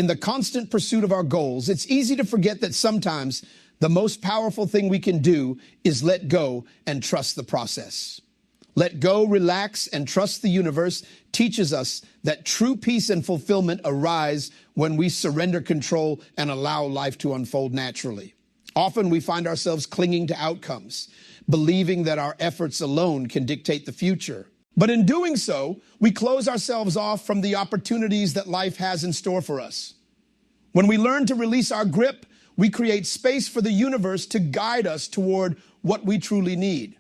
In the constant pursuit of our goals, it's easy to forget that sometimes the most powerful thing we can do is let go and trust the process. Let go, relax, and trust the universe teaches us that true peace and fulfillment arise when we surrender control and allow life to unfold naturally. Often we find ourselves clinging to outcomes, believing that our efforts alone can dictate the future. But in doing so, we close ourselves off from the opportunities that life has in store for us. When we learn to release our grip, we create space for the universe to guide us toward what we truly need.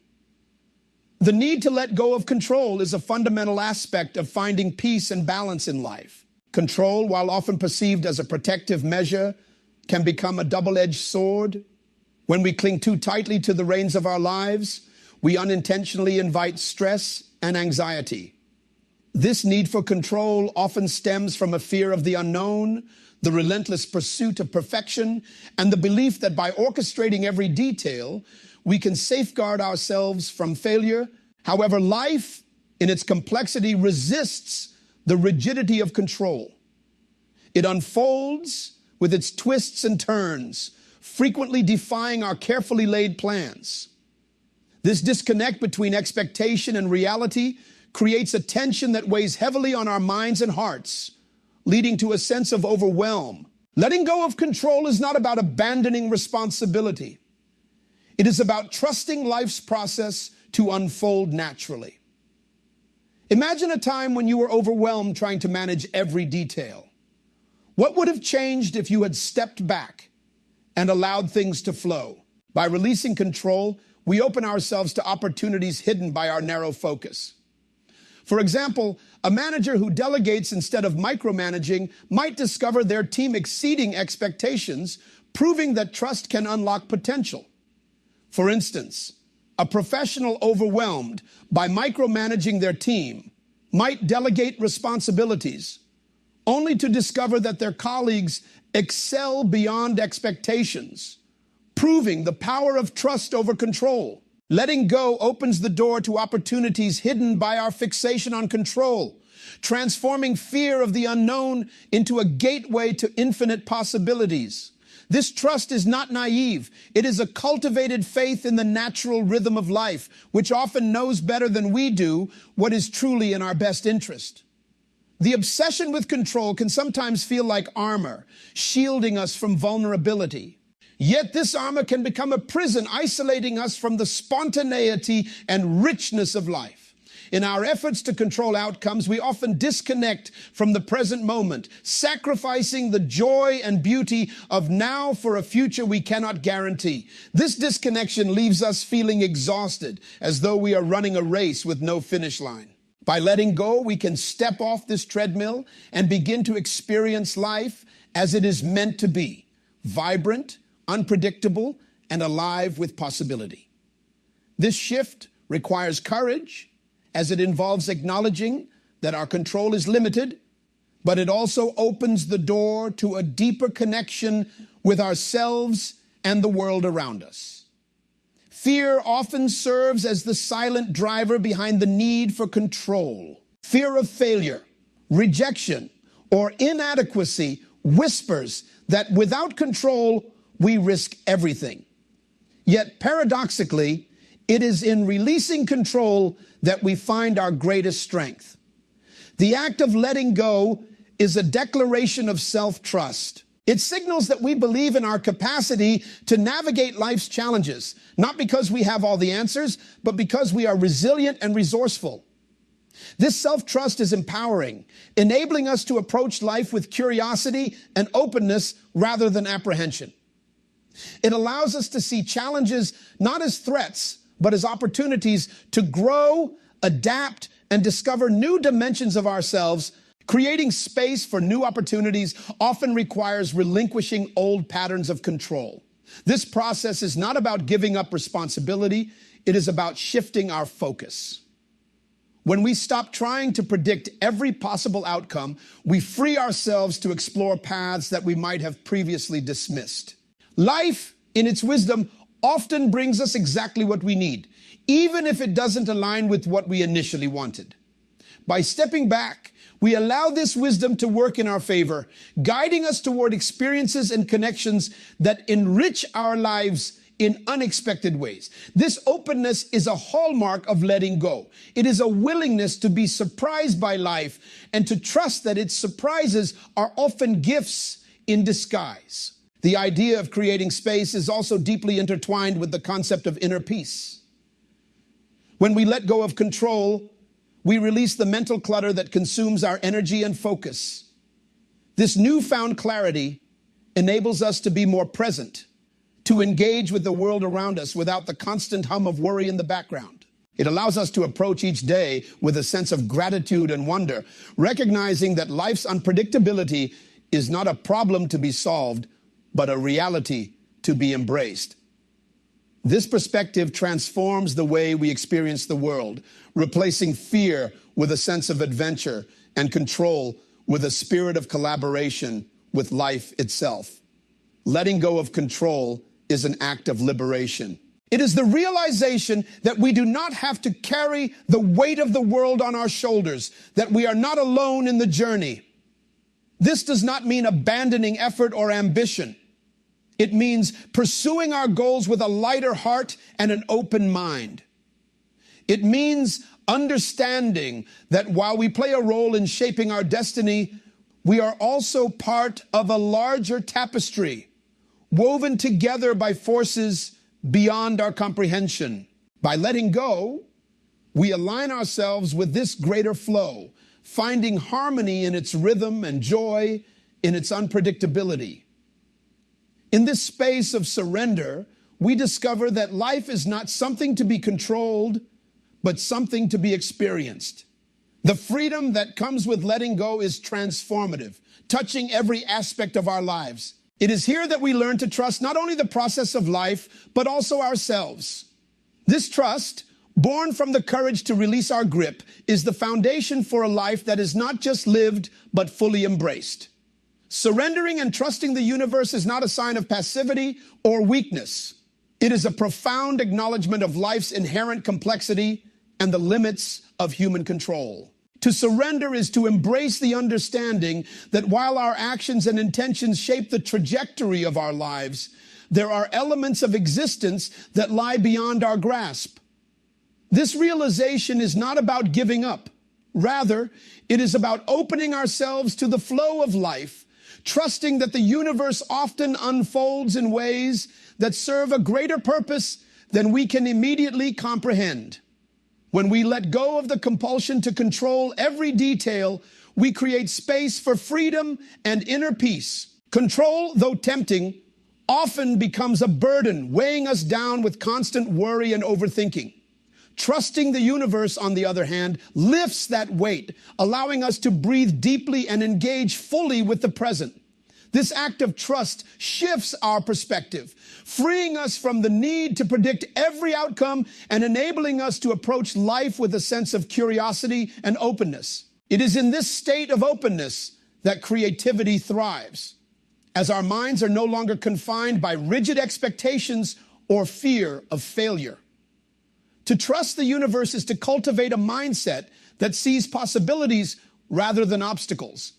The need to let go of control is a fundamental aspect of finding peace and balance in life. Control, while often perceived as a protective measure, can become a double-edged sword. When we cling too tightly to the reins of our lives, we unintentionally invite stress and anxiety. This need for control often stems from a fear of the unknown, the relentless pursuit of perfection, and the belief that by orchestrating every detail, we can safeguard ourselves from failure. However, life, in its complexity, resists the rigidity of control. It unfolds with its twists and turns, frequently defying our carefully laid plans. This disconnect between expectation and reality creates a tension that weighs heavily on our minds and hearts, leading to a sense of overwhelm. Letting go of control is not about abandoning responsibility. It is about trusting life's process to unfold naturally. Imagine a time when you were overwhelmed trying to manage every detail. What would have changed if you had stepped back and allowed things to flow? By releasing control, we open ourselves to opportunities hidden by our narrow focus. For example, a manager who delegates instead of micromanaging might discover their team exceeding expectations, proving that trust can unlock potential. For instance, a professional overwhelmed by micromanaging their team might delegate responsibilities, only to discover that their colleagues excel beyond expectations, proving the power of trust over control. Letting go opens the door to opportunities hidden by our fixation on control, transforming fear of the unknown into a gateway to infinite possibilities. This trust is not naive. It is a cultivated faith in the natural rhythm of life, which often knows better than we do what is truly in our best interest. The obsession with control can sometimes feel like armor, shielding us from vulnerability. Yet this armor can become a prison, isolating us from the spontaneity and richness of life. In our efforts to control outcomes, we often disconnect from the present moment, sacrificing the joy and beauty of now for a future we cannot guarantee. This disconnection leaves us feeling exhausted, as though we are running a race with no finish line. By letting go, we can step off this treadmill and begin to experience life as it is meant to be, vibrant, unpredictable, and alive with possibility. This shift requires courage, as it involves acknowledging that our control is limited, but it also opens the door to a deeper connection with ourselves and the world around us. Fear often serves as the silent driver behind the need for control. Fear of failure, rejection, or inadequacy whispers that without control, we risk everything. Yet paradoxically, it is in releasing control that we find our greatest strength. The act of letting go is a declaration of self-trust. It signals that we believe in our capacity to navigate life's challenges, not because we have all the answers, but because we are resilient and resourceful. This self-trust is empowering, enabling us to approach life with curiosity and openness rather than apprehension. It allows us to see challenges not as threats, but as opportunities to grow, adapt, and discover new dimensions of ourselves. Creating space for new opportunities often requires relinquishing old patterns of control. This process is not about giving up responsibility, it is about shifting our focus. When we stop trying to predict every possible outcome, we free ourselves to explore paths that we might have previously dismissed. Life, in its wisdom, often brings us exactly what we need, even if it doesn't align with what we initially wanted. By stepping back, We allow this wisdom to work in our favor, guiding us toward experiences and connections that enrich our lives in unexpected ways. This openness is a hallmark of letting go. It is a willingness to be surprised by life and to trust that its surprises are often gifts in disguise. The idea of creating space is also deeply intertwined with the concept of inner peace. When we let go of control, we release the mental clutter that consumes our energy and focus. This newfound clarity enables us to be more present, to engage with the world around us without the constant hum of worry in the background. It allows us to approach each day with a sense of gratitude and wonder, recognizing that life's unpredictability is not a problem to be solved, but a reality to be embraced. This perspective transforms the way we experience the world, replacing fear with a sense of adventure and control with a spirit of collaboration with life itself. Letting go of control is an act of liberation. It is the realization that we do not have to carry the weight of the world on our shoulders, that we are not alone in the journey. This does not mean abandoning effort or ambition. It means pursuing our goals with a lighter heart and an open mind. It means understanding that while we play a role in shaping our destiny, we are also part of a larger tapestry, woven together by forces beyond our comprehension. By letting go, we align ourselves with this greater flow, finding harmony in its rhythm and joy in its unpredictability. In this space of surrender, we discover that life is not something to be controlled, but something to be experienced. The freedom that comes with letting go is transformative, touching every aspect of our lives. It is here that we learn to trust not only the process of life, but also ourselves. This trust, born from the courage to release our grip, is the foundation for a life that is not just lived, but fully embraced. Surrendering and trusting the universe is not a sign of passivity or weakness. It is a profound acknowledgement of life's inherent complexity and the limits of human control. To surrender is to embrace the understanding that while our actions and intentions shape the trajectory of our lives, there are elements of existence that lie beyond our grasp. This realization is not about giving up. Rather, it is about opening ourselves to the flow of life, trusting that the universe often unfolds in ways that serve a greater purpose than we can immediately comprehend. When we let go of the compulsion to control every detail, we create space for freedom and inner peace. Control, though tempting, often becomes a burden, weighing us down with constant worry and overthinking. Trusting the universe, on the other hand, lifts that weight, allowing us to breathe deeply and engage fully with the present. This act of trust shifts our perspective, freeing us from the need to predict every outcome and enabling us to approach life with a sense of curiosity and openness. It is in this state of openness that creativity thrives, as our minds are no longer confined by rigid expectations or fear of failure. To trust the universe is to cultivate a mindset that sees possibilities rather than obstacles.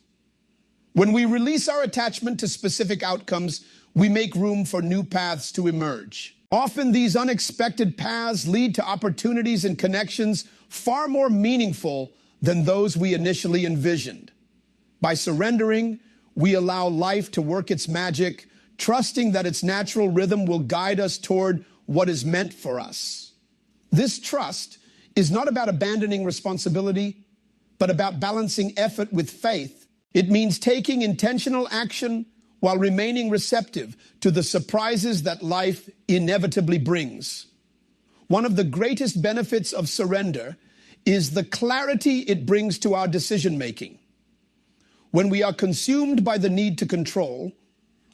When we release our attachment to specific outcomes, we make room for new paths to emerge. Often these unexpected paths lead to opportunities and connections far more meaningful than those we initially envisioned. By surrendering, we allow life to work its magic, trusting that its natural rhythm will guide us toward what is meant for us. This trust is not about abandoning responsibility, but about balancing effort with faith. It means taking intentional action while remaining receptive to the surprises that life inevitably brings. One of the greatest benefits of surrender is the clarity it brings to our decision-making. When we are consumed by the need to control,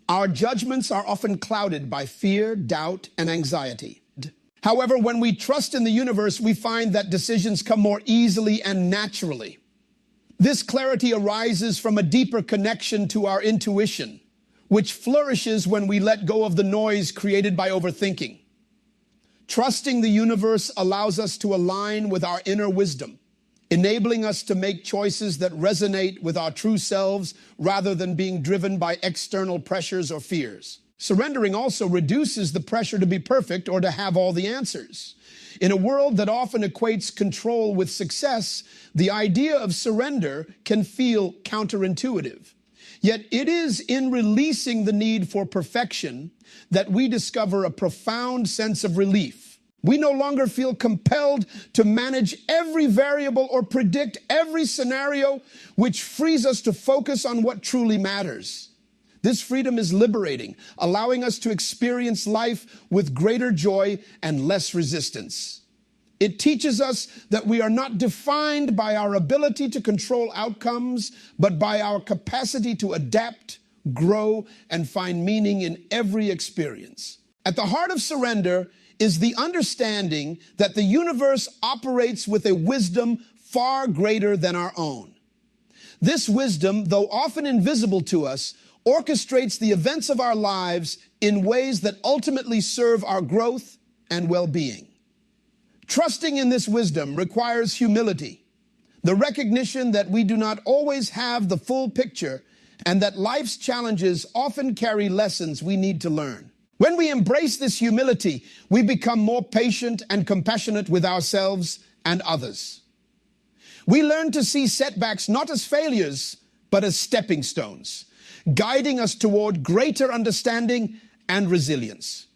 our judgments are often clouded by fear, doubt, and anxiety. However, when we trust in the universe, we find that decisions come more easily and naturally. This clarity arises from a deeper connection to our intuition, which flourishes when we let go of the noise created by overthinking. Trusting the universe allows us to align with our inner wisdom, enabling us to make choices that resonate with our true selves rather than being driven by external pressures or fears. Surrendering also reduces the pressure to be perfect or to have all the answers. In a world that often equates control with success, the idea of surrender can feel counterintuitive. Yet it is in releasing the need for perfection that we discover a profound sense of relief. We no longer feel compelled to manage every variable or predict every scenario, which frees us to focus on what truly matters. This freedom is liberating, allowing us to experience life with greater joy and less resistance. It teaches us that we are not defined by our ability to control outcomes, but by our capacity to adapt, grow, and find meaning in every experience. At the heart of surrender is the understanding that the universe operates with a wisdom far greater than our own. This wisdom, though often invisible to us, orchestrates the events of our lives in ways that ultimately serve our growth and well-being. Trusting in this wisdom requires humility, the recognition that we do not always have the full picture and that life's challenges often carry lessons we need to learn. When we embrace this humility, we become more patient and compassionate with ourselves and others. We learn to see setbacks not as failures, but as stepping stones, guiding us toward greater understanding and resilience.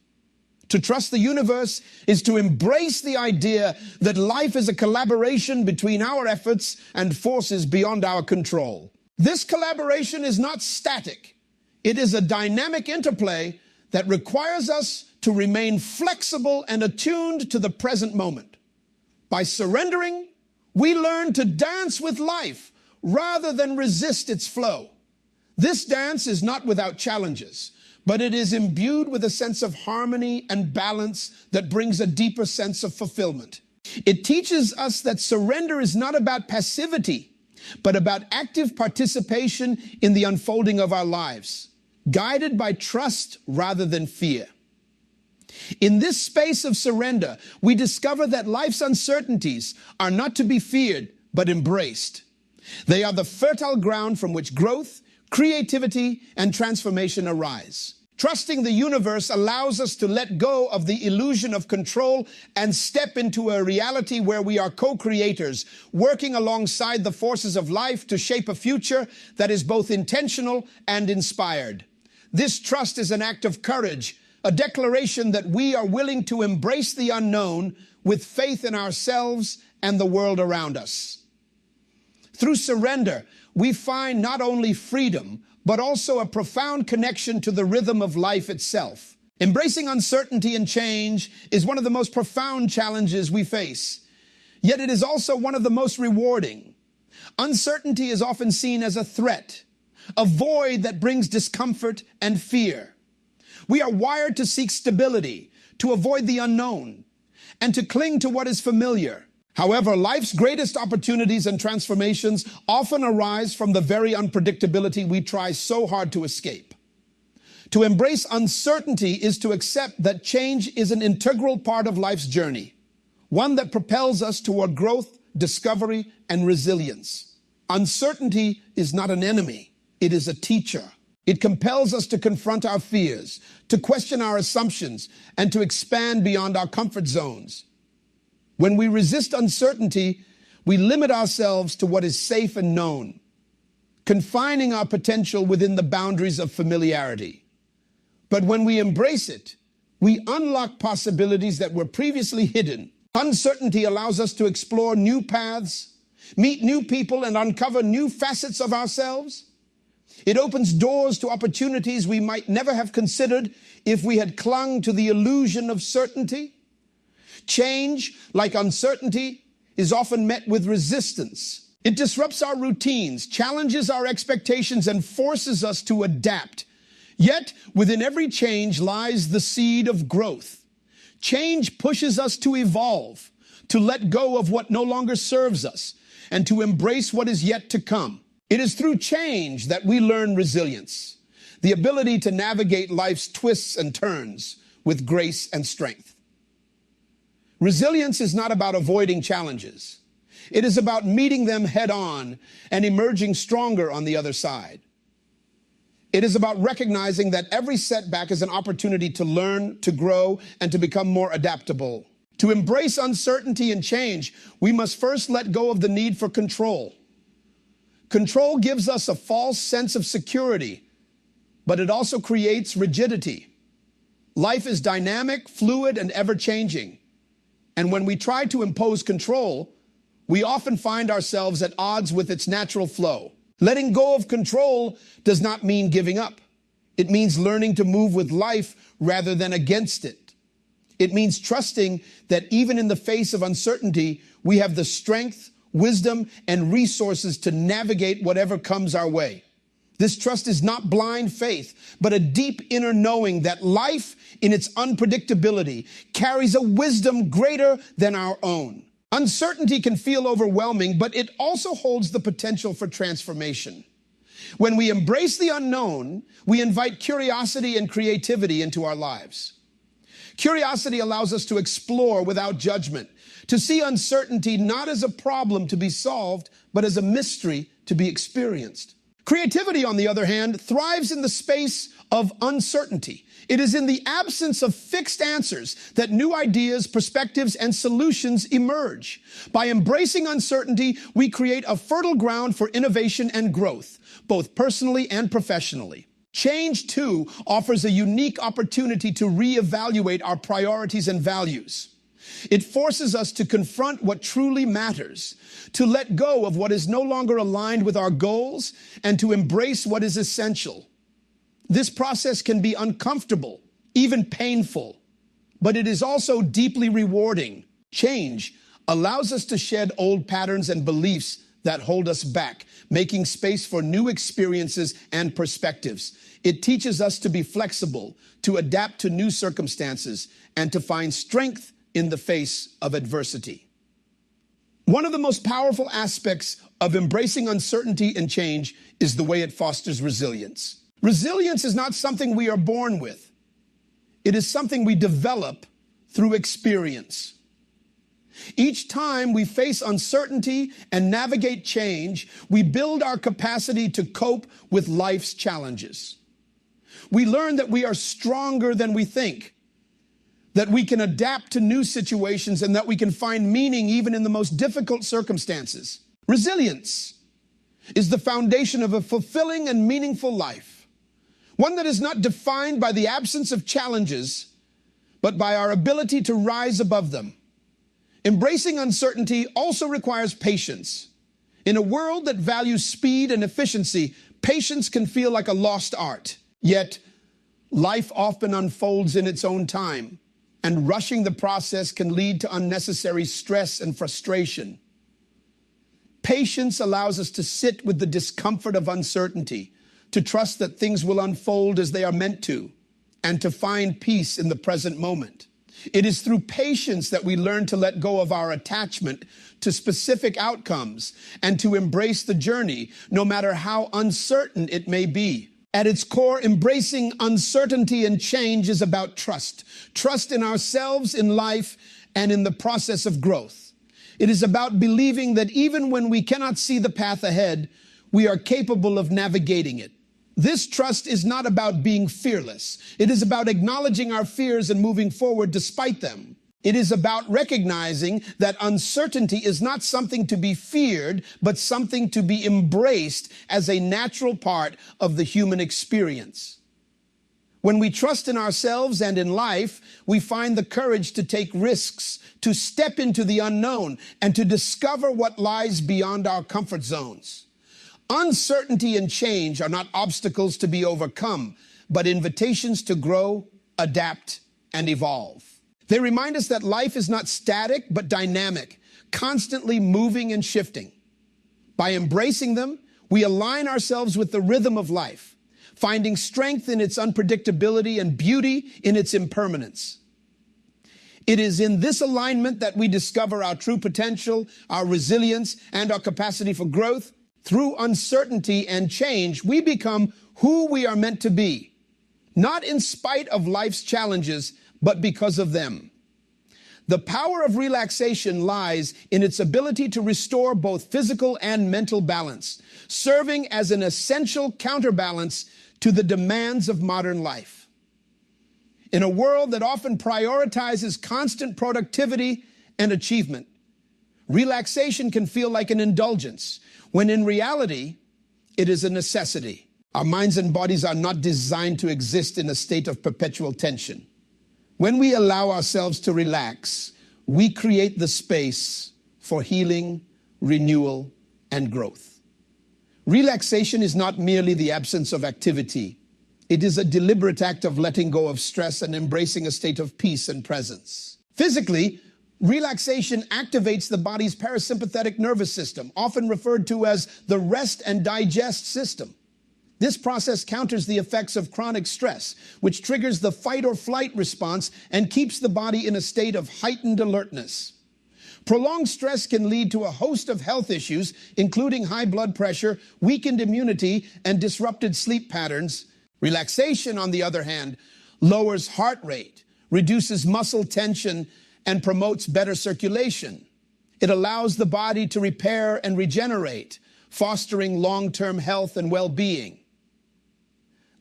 To trust the universe is to embrace the idea that life is a collaboration between our efforts and forces beyond our control. This collaboration is not static. It is a dynamic interplay that requires us to remain flexible and attuned to the present moment. By surrendering, we learn to dance with life rather than resist its flow. This dance is not without challenges, but it is imbued with a sense of harmony and balance that brings a deeper sense of fulfillment. It teaches us that surrender is not about passivity, but about active participation in the unfolding of our lives, guided by trust rather than fear. In this space of surrender, we discover that life's uncertainties are not to be feared, but embraced. They are the fertile ground from which growth, creativity, and transformation arise. Trusting the universe allows us to let go of the illusion of control and step into a reality where we are co-creators, working alongside the forces of life to shape a future that is both intentional and inspired. This trust is an act of courage, a declaration that we are willing to embrace the unknown with faith in ourselves and the world around us. Through surrender, we find not only freedom, but also a profound connection to the rhythm of life itself. Embracing uncertainty and change is one of the most profound challenges we face, yet it is also one of the most rewarding. Uncertainty is often seen as a threat, a void that brings discomfort and fear. We are wired to seek stability, to avoid the unknown, and to cling to what is familiar. However, life's greatest opportunities and transformations often arise from the very unpredictability we try so hard to escape. To embrace uncertainty is to accept that change is an integral part of life's journey, one that propels us toward growth, discovery, and resilience. Uncertainty is not an enemy, it is a teacher. It compels us to confront our fears, to question our assumptions, and to expand beyond our comfort zones. When we resist uncertainty, we limit ourselves to what is safe and known, confining our potential within the boundaries of familiarity. But when we embrace it, we unlock possibilities that were previously hidden. Uncertainty allows us to explore new paths, meet new people, and uncover new facets of ourselves. It opens doors to opportunities we might never have considered if we had clung to the illusion of certainty. Change, like uncertainty, is often met with resistance. It disrupts our routines, challenges our expectations, and forces us to adapt. Yet, within every change lies the seed of growth. Change pushes us to evolve, to let go of what no longer serves us, and to embrace what is yet to come. It is through change that we learn resilience, the ability to navigate life's twists and turns with grace and strength. Resilience is not about avoiding challenges. It is about meeting them head on and emerging stronger on the other side. It is about recognizing that every setback is an opportunity to learn, to grow, and to become more adaptable. To embrace uncertainty and change, we must first let go of the need for control. Control gives us a false sense of security, but it also creates rigidity. Life is dynamic, fluid, and ever-changing. And when we try to impose control, we often find ourselves at odds with its natural flow. Letting go of control does not mean giving up. It means learning to move with life rather than against it. It means trusting that even in the face of uncertainty, we have the strength, wisdom, and resources to navigate whatever comes our way. This trust is not blind faith, but a deep inner knowing that life, in its unpredictability, carries a wisdom greater than our own. Uncertainty can feel overwhelming, but it also holds the potential for transformation. When we embrace the unknown, we invite curiosity and creativity into our lives. Curiosity allows us to explore without judgment, to see uncertainty not as a problem to be solved, but as a mystery to be experienced. Creativity, on the other hand, thrives in the space of uncertainty. It is in the absence of fixed answers that new ideas, perspectives, and solutions emerge. By embracing uncertainty, we create a fertile ground for innovation and growth, both personally and professionally. Change, too, offers a unique opportunity to reevaluate our priorities and values. It forces us to confront what truly matters, to let go of what is no longer aligned with our goals, and to embrace what is essential. This process can be uncomfortable, even painful, but it is also deeply rewarding. Change allows us to shed old patterns and beliefs that hold us back, making space for new experiences and perspectives. It teaches us to be flexible, to adapt to new circumstances, and to find strength in the face of adversity. One of the most powerful aspects of embracing uncertainty and change is the way it fosters resilience. Resilience is not something we are born with. It is something we develop through experience. Each time we face uncertainty and navigate change, we build our capacity to cope with life's challenges. We learn that we are stronger than we think, that we can adapt to new situations, and that we can find meaning even in the most difficult circumstances. Resilience is the foundation of a fulfilling and meaningful life, one that is not defined by the absence of challenges, but by our ability to rise above them. Embracing uncertainty also requires patience. In a world that values speed and efficiency, patience can feel like a lost art. Yet, life often unfolds in its own time, and rushing the process can lead to unnecessary stress and frustration. Patience allows us to sit with the discomfort of uncertainty, to trust that things will unfold as they are meant to, and to find peace in the present moment. It is through patience that we learn to let go of our attachment to specific outcomes and to embrace the journey, no matter how uncertain it may be. At its core, embracing uncertainty and change is about trust. Trust in ourselves, in life, and in the process of growth. It is about believing that even when we cannot see the path ahead, we are capable of navigating it. This trust is not about being fearless. It is about acknowledging our fears and moving forward despite them. It is about recognizing that uncertainty is not something to be feared, but something to be embraced as a natural part of the human experience. When we trust in ourselves and in life, we find the courage to take risks, to step into the unknown, and to discover what lies beyond our comfort zones. Uncertainty and change are not obstacles to be overcome, but invitations to grow, adapt, and evolve. They remind us that life is not static, but dynamic, constantly moving and shifting. By embracing them, we align ourselves with the rhythm of life, finding strength in its unpredictability and beauty in its impermanence. It is in this alignment that we discover our true potential, our resilience, and our capacity for growth. Through uncertainty and change, we become who we are meant to be, not in spite of life's challenges, but because of them. The power of relaxation lies in its ability to restore both physical and mental balance, serving as an essential counterbalance to the demands of modern life. In a world that often prioritizes constant productivity and achievement, relaxation can feel like an indulgence, when in reality, it is a necessity. Our minds and bodies are not designed to exist in a state of perpetual tension. When we allow ourselves to relax, we create the space for healing, renewal, and growth. Relaxation is not merely the absence of activity. It is a deliberate act of letting go of stress and embracing a state of peace and presence. Physically, relaxation activates the body's parasympathetic nervous system, often referred to as the rest and digest system. This process counters the effects of chronic stress, which triggers the fight or flight response and keeps the body in a state of heightened alertness. Prolonged stress can lead to a host of health issues, including high blood pressure, weakened immunity, and disrupted sleep patterns. Relaxation, on the other hand, lowers heart rate, reduces muscle tension, and promotes better circulation. It allows the body to repair and regenerate, fostering long-term health and well-being.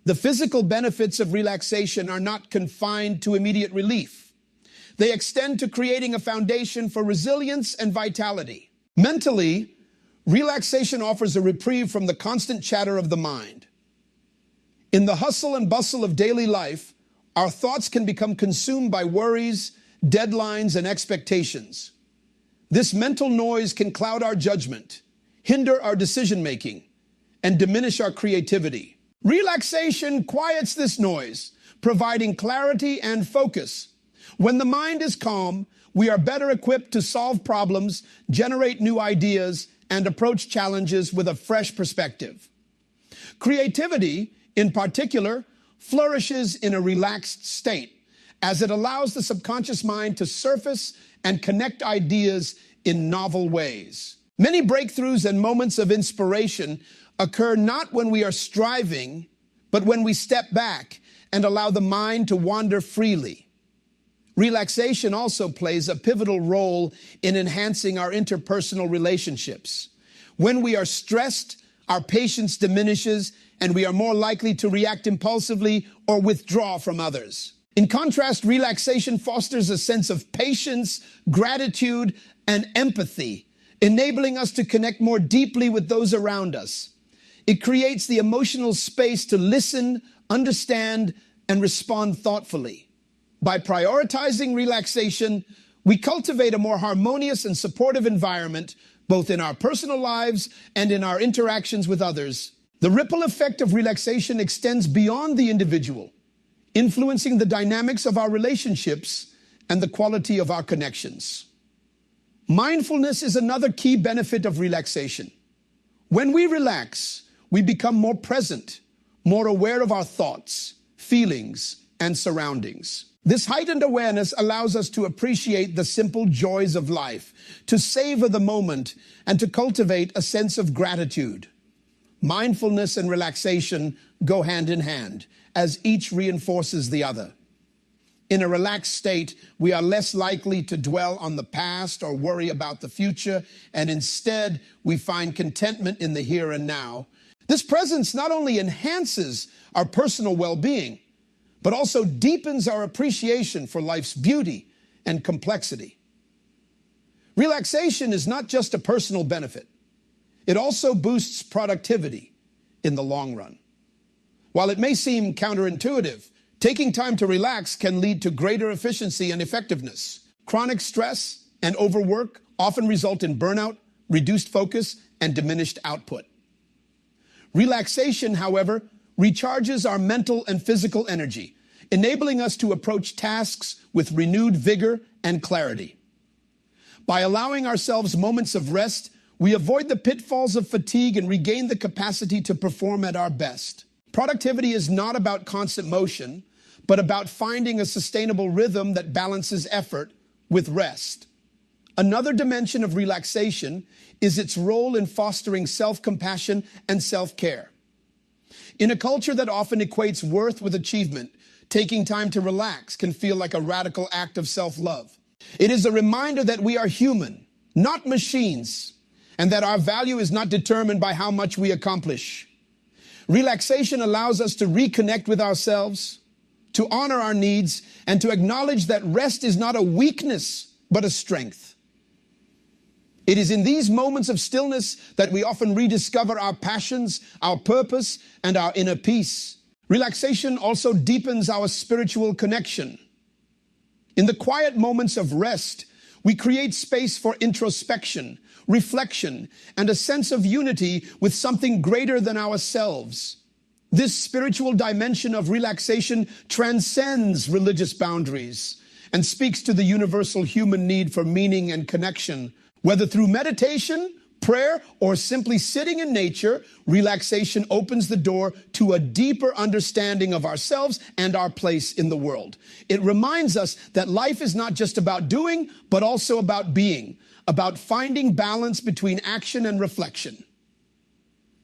The physical benefits of relaxation are not confined to immediate relief. They extend to creating a foundation for resilience and vitality. Mentally, relaxation offers a reprieve from the constant chatter of the mind. In the hustle and bustle of daily life, our thoughts can become consumed by worries, deadlines, and expectations. This mental noise can cloud our judgment, hinder our decision-making, and diminish our creativity. Relaxation quiets this noise, providing clarity and focus. When the mind is calm, we are better equipped to solve problems, generate new ideas, and approach challenges with a fresh perspective. Creativity, in particular, flourishes in a relaxed state, as it allows the subconscious mind to surface and connect ideas in novel ways. Many breakthroughs and moments of inspiration occur not when we are striving, but when we step back and allow the mind to wander freely. Relaxation also plays a pivotal role in enhancing our interpersonal relationships. When we are stressed, our patience diminishes, and we are more likely to react impulsively or withdraw from others. In contrast, relaxation fosters a sense of patience, gratitude, and empathy, enabling us to connect more deeply with those around us. It creates the emotional space to listen, understand, and respond thoughtfully. By prioritizing relaxation, we cultivate a more harmonious and supportive environment, both in our personal lives and in our interactions with others. The ripple effect of relaxation extends beyond the individual, influencing the dynamics of our relationships and the quality of our connections. Mindfulness is another key benefit of relaxation. When we relax, we become more present, more aware of our thoughts, feelings, and surroundings. This heightened awareness allows us to appreciate the simple joys of life, to savor the moment, and to cultivate a sense of gratitude. Mindfulness and relaxation go hand in hand, as each reinforces the other. In a relaxed state, we are less likely to dwell on the past or worry about the future, and instead, we find contentment in the here and now. This presence not only enhances our personal well-being, but also deepens our appreciation for life's beauty and complexity. Relaxation is not just a personal benefit. It also boosts productivity in the long run. While it may seem counterintuitive, taking time to relax can lead to greater efficiency and effectiveness. Chronic stress and overwork often result in burnout, reduced focus, and diminished output. Relaxation, however, recharges our mental and physical energy, enabling us to approach tasks with renewed vigor and clarity. By allowing ourselves moments of rest, we avoid the pitfalls of fatigue and regain the capacity to perform at our best. Productivity is not about constant motion, but about finding a sustainable rhythm that balances effort with rest. Another dimension of relaxation is its role in fostering self-compassion and self-care. In a culture that often equates worth with achievement, taking time to relax can feel like a radical act of self-love. It is a reminder that we are human, not machines, and that our value is not determined by how much we accomplish. Relaxation allows us to reconnect with ourselves, to honor our needs, and to acknowledge that rest is not a weakness, but a strength. It is in these moments of stillness that we often rediscover our passions, our purpose, and our inner peace. Relaxation also deepens our spiritual connection. In the quiet moments of rest, we create space for introspection, reflection, and a sense of unity with something greater than ourselves. This spiritual dimension of relaxation transcends religious boundaries and speaks to the universal human need for meaning and connection. Whether through meditation, prayer, or simply sitting in nature, relaxation opens the door to a deeper understanding of ourselves and our place in the world. It reminds us that life is not just about doing, but also about being, about finding balance between action and reflection.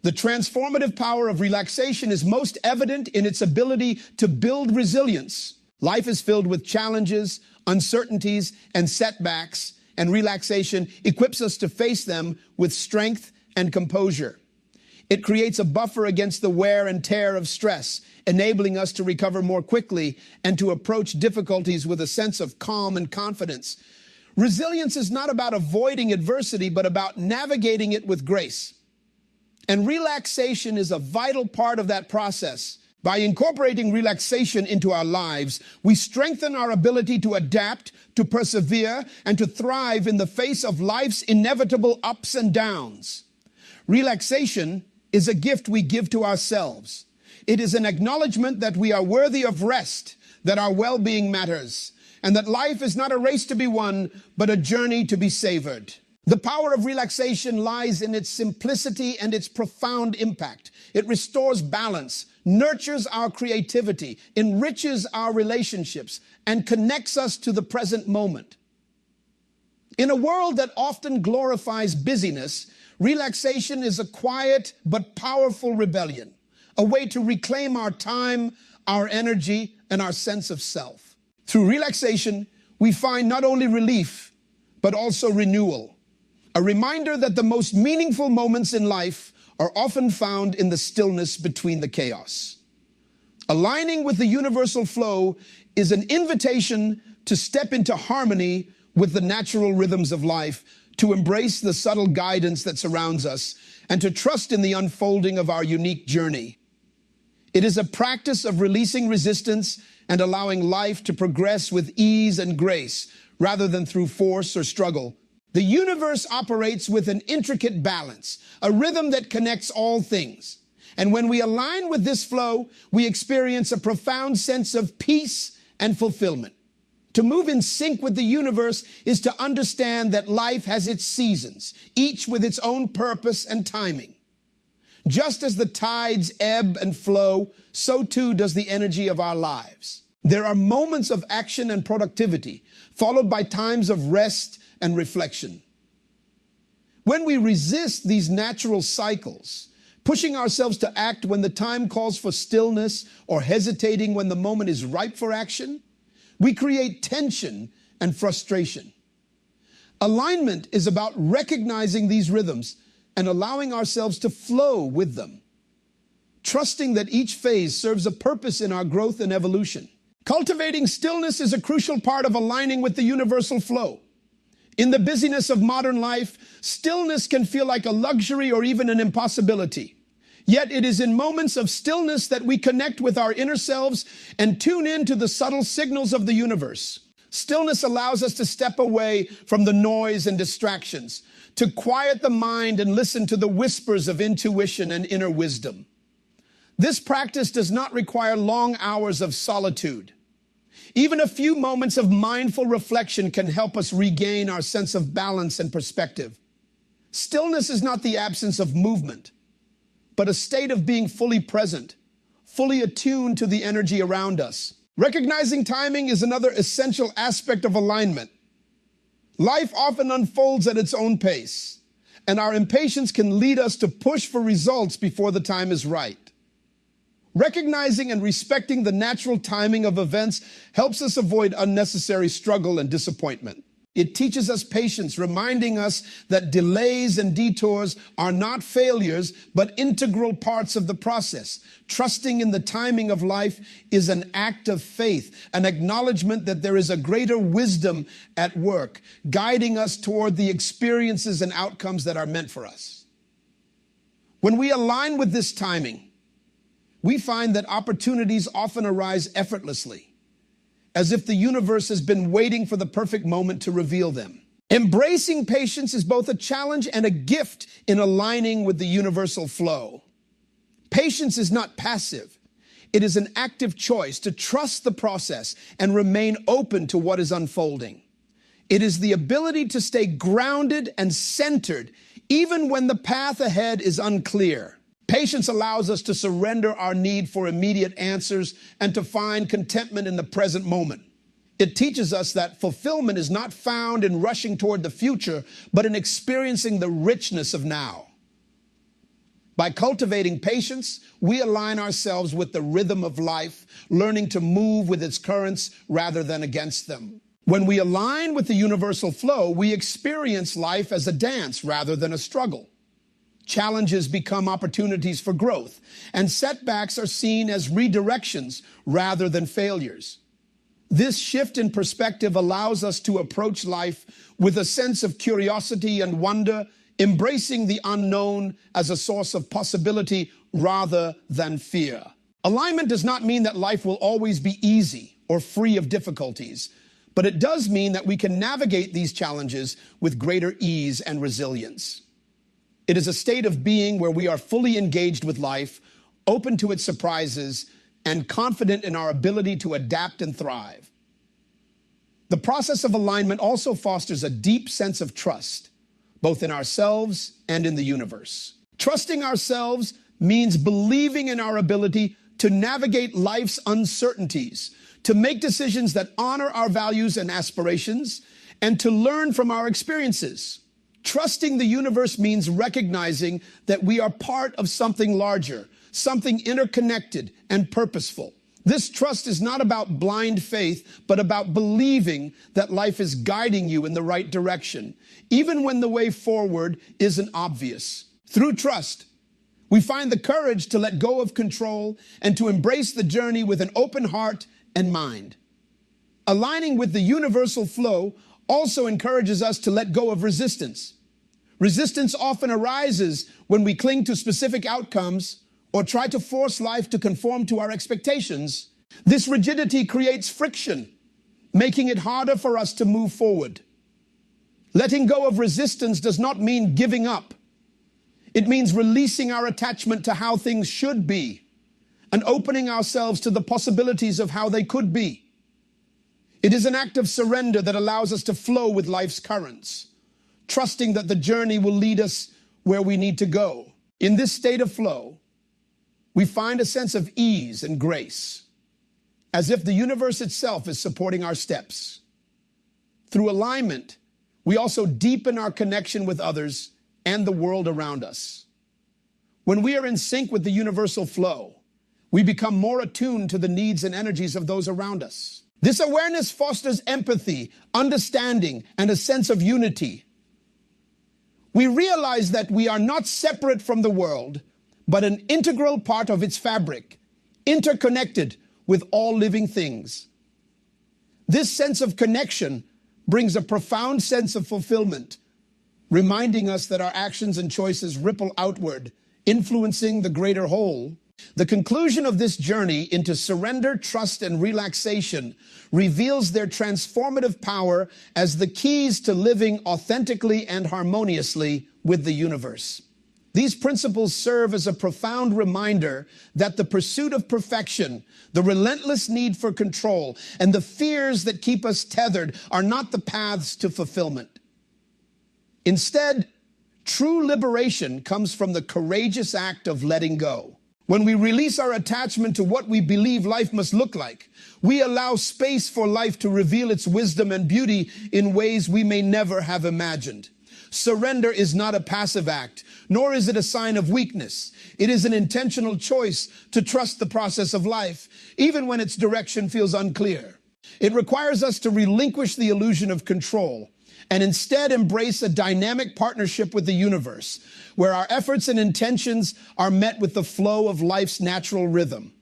The transformative power of relaxation is most evident in its ability to build resilience. Life is filled with challenges, uncertainties, and setbacks, and relaxation equips us to face them with strength and composure. It creates a buffer against the wear and tear of stress, enabling us to recover more quickly and to approach difficulties with a sense of calm and confidence. Resilience is not about avoiding adversity, but about navigating it with grace. And relaxation is a vital part of that process. By incorporating relaxation into our lives, we strengthen our ability to adapt, to persevere, and to thrive in the face of life's inevitable ups and downs. Relaxation is a gift we give to ourselves. It is an acknowledgement that we are worthy of rest, that our well-being matters, and that life is not a race to be won, but a journey to be savored. The power of relaxation lies in its simplicity and its profound impact. It restores balance, nurtures our creativity, enriches our relationships, and connects us to the present moment. In a world that often glorifies busyness, relaxation is a quiet but powerful rebellion, a way to reclaim our time, our energy, and our sense of self. Through relaxation, we find not only relief, but also renewal. A reminder that the most meaningful moments in life are often found in the stillness between the chaos. Aligning with the universal flow is an invitation to step into harmony with the natural rhythms of life, to embrace the subtle guidance that surrounds us, and to trust in the unfolding of our unique journey. It is a practice of releasing resistance and allowing life to progress with ease and grace, rather than through force or struggle. The universe operates with an intricate balance, a rhythm that connects all things. And when we align with this flow, we experience a profound sense of peace and fulfillment. To move in sync with the universe is to understand that life has its seasons, each with its own purpose and timing. Just as the tides ebb and flow, so too does the energy of our lives. There are moments of action and productivity, followed by times of rest and reflection. When we resist these natural cycles, pushing ourselves to act when the time calls for stillness or hesitating when the moment is ripe for action, we create tension and frustration. Alignment is about recognizing these rhythms and allowing ourselves to flow with them, trusting that each phase serves a purpose in our growth and evolution. Cultivating stillness is a crucial part of aligning with the universal flow. In the busyness of modern life, stillness can feel like a luxury or even an impossibility. Yet it is in moments of stillness that we connect with our inner selves and tune in to the subtle signals of the universe. Stillness allows us to step away from the noise and distractions, to quiet the mind and listen to the whispers of intuition and inner wisdom. This practice does not require long hours of solitude. Even a few moments of mindful reflection can help us regain our sense of balance and perspective. Stillness is not the absence of movement, but a state of being fully present, fully attuned to the energy around us. Recognizing timing is another essential aspect of alignment. Life often unfolds at its own pace, and our impatience can lead us to push for results before the time is right. Recognizing and respecting the natural timing of events helps us avoid unnecessary struggle and disappointment. It teaches us patience, reminding us that delays and detours are not failures, but integral parts of the process. Trusting in the timing of life is an act of faith, an acknowledgement that there is a greater wisdom at work, guiding us toward the experiences and outcomes that are meant for us. When we align with this timing, we find that opportunities often arise effortlessly, as if the universe has been waiting for the perfect moment to reveal them. Embracing patience is both a challenge and a gift in aligning with the universal flow. Patience is not passive. It is an active choice to trust the process and remain open to what is unfolding. It is the ability to stay grounded and centered even when the path ahead is unclear. Patience allows us to surrender our need for immediate answers and to find contentment in the present moment. It teaches us that fulfillment is not found in rushing toward the future, but in experiencing the richness of now. By cultivating patience, we align ourselves with the rhythm of life, learning to move with its currents rather than against them. When we align with the universal flow, we experience life as a dance rather than a struggle. Challenges become opportunities for growth, and setbacks are seen as redirections rather than failures. This shift in perspective allows us to approach life with a sense of curiosity and wonder, embracing the unknown as a source of possibility rather than fear. Alignment does not mean that life will always be easy or free of difficulties, but it does mean that we can navigate these challenges with greater ease and resilience. It is a state of being where we are fully engaged with life, open to its surprises, and confident in our ability to adapt and thrive. The process of alignment also fosters a deep sense of trust, both in ourselves and in the universe. Trusting ourselves means believing in our ability to navigate life's uncertainties, to make decisions that honor our values and aspirations, and to learn from our experiences. Trusting the universe means recognizing that we are part of something larger, something interconnected and purposeful. This trust is not about blind faith, but about believing that life is guiding you in the right direction, even when the way forward isn't obvious. Through trust, we find the courage to let go of control and to embrace the journey with an open heart and mind. Aligning with the universal flow also encourages us to let go of resistance. Resistance often arises when we cling to specific outcomes or try to force life to conform to our expectations. This rigidity creates friction, making it harder for us to move forward. Letting go of resistance does not mean giving up. It means releasing our attachment to how things should be and opening ourselves to the possibilities of how they could be. It is an act of surrender that allows us to flow with life's currents, trusting that the journey will lead us where we need to go. In this state of flow, we find a sense of ease and grace, as if the universe itself is supporting our steps. Through alignment, we also deepen our connection with others and the world around us. When we are in sync with the universal flow, we become more attuned to the needs and energies of those around us. This awareness fosters empathy, understanding, and a sense of unity. We realize that we are not separate from the world, but an integral part of its fabric, interconnected with all living things. This sense of connection brings a profound sense of fulfillment, reminding us that our actions and choices ripple outward, influencing the greater whole. The conclusion of this journey into surrender, trust, and relaxation reveals their transformative power as the keys to living authentically and harmoniously with the universe. These principles serve as a profound reminder that the pursuit of perfection, the relentless need for control, and the fears that keep us tethered are not the paths to fulfillment. Instead, true liberation comes from the courageous act of letting go. When we release our attachment to what we believe life must look like, we allow space for life to reveal its wisdom and beauty in ways we may never have imagined. Surrender is not a passive act, nor is it a sign of weakness. It is an intentional choice to trust the process of life, even when its direction feels unclear. It requires us to relinquish the illusion of control and instead embrace a dynamic partnership with the universe, where our efforts and intentions are met with the flow of life's natural rhythm.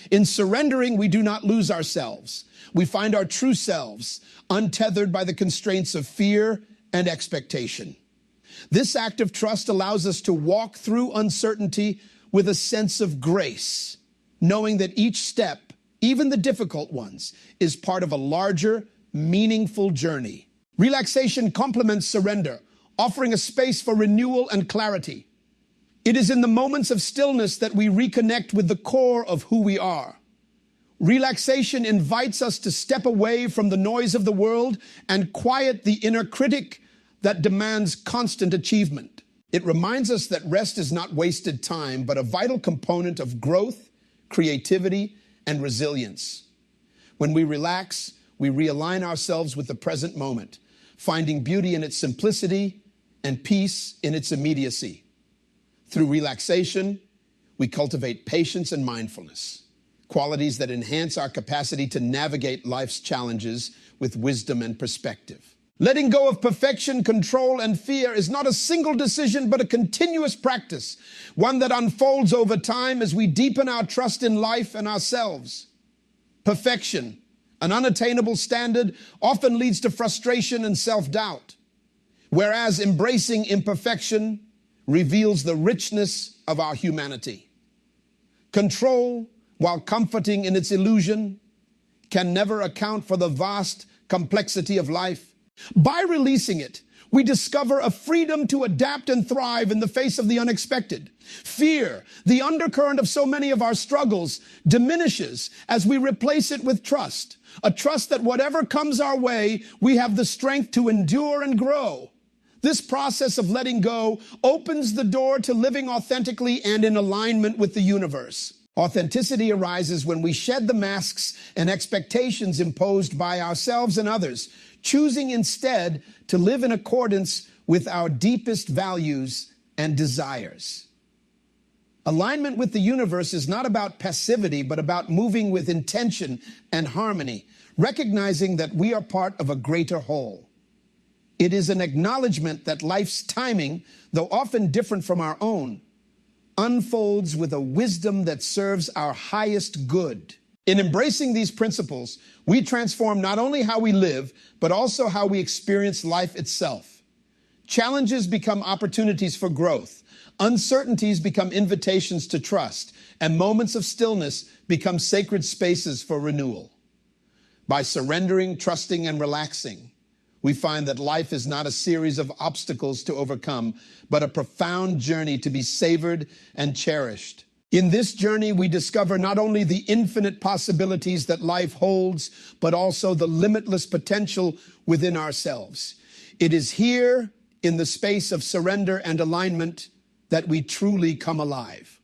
In surrendering, we do not lose ourselves. We find our true selves, untethered by the constraints of fear and expectation. This act of trust allows us to walk through uncertainty with a sense of grace, knowing that each step, even the difficult ones, is part of a larger, meaningful journey. Relaxation complements surrender, offering a space for renewal and clarity. It is in the moments of stillness that we reconnect with the core of who we are. Relaxation invites us to step away from the noise of the world and quiet the inner critic that demands constant achievement. It reminds us that rest is not wasted time, but a vital component of growth, creativity, and resilience. When we relax, we realign ourselves with the present moment, finding beauty in its simplicity and peace in its immediacy. Through relaxation, we cultivate patience and mindfulness, qualities that enhance our capacity to navigate life's challenges with wisdom and perspective. Letting go of perfection, control, and fear is not a single decision, but a continuous practice, one that unfolds over time as we deepen our trust in life and ourselves. Perfection, an unattainable standard, often leads to frustration and self-doubt, whereas embracing imperfection reveals the richness of our humanity. Control, while comforting in its illusion, can never account for the vast complexity of life. By releasing it, we discover a freedom to adapt and thrive in the face of the unexpected. Fear, the undercurrent of so many of our struggles, diminishes as we replace it with trust, a trust that whatever comes our way, we have the strength to endure and grow. This process of letting go opens the door to living authentically and in alignment with the universe. Authenticity arises when we shed the masks and expectations imposed by ourselves and others, choosing instead to live in accordance with our deepest values and desires. Alignment with the universe is not about passivity, but about moving with intention and harmony, recognizing that we are part of a greater whole. It is an acknowledgement that life's timing, though often different from our own, unfolds with a wisdom that serves our highest good. In embracing these principles, we transform not only how we live, but also how we experience life itself. Challenges become opportunities for growth, uncertainties become invitations to trust, and moments of stillness become sacred spaces for renewal. By surrendering, trusting, and relaxing, we find that life is not a series of obstacles to overcome, but a profound journey to be savored and cherished. In this journey, we discover not only the infinite possibilities that life holds, but also the limitless potential within ourselves. It is here, in the space of surrender and alignment, that we truly come alive.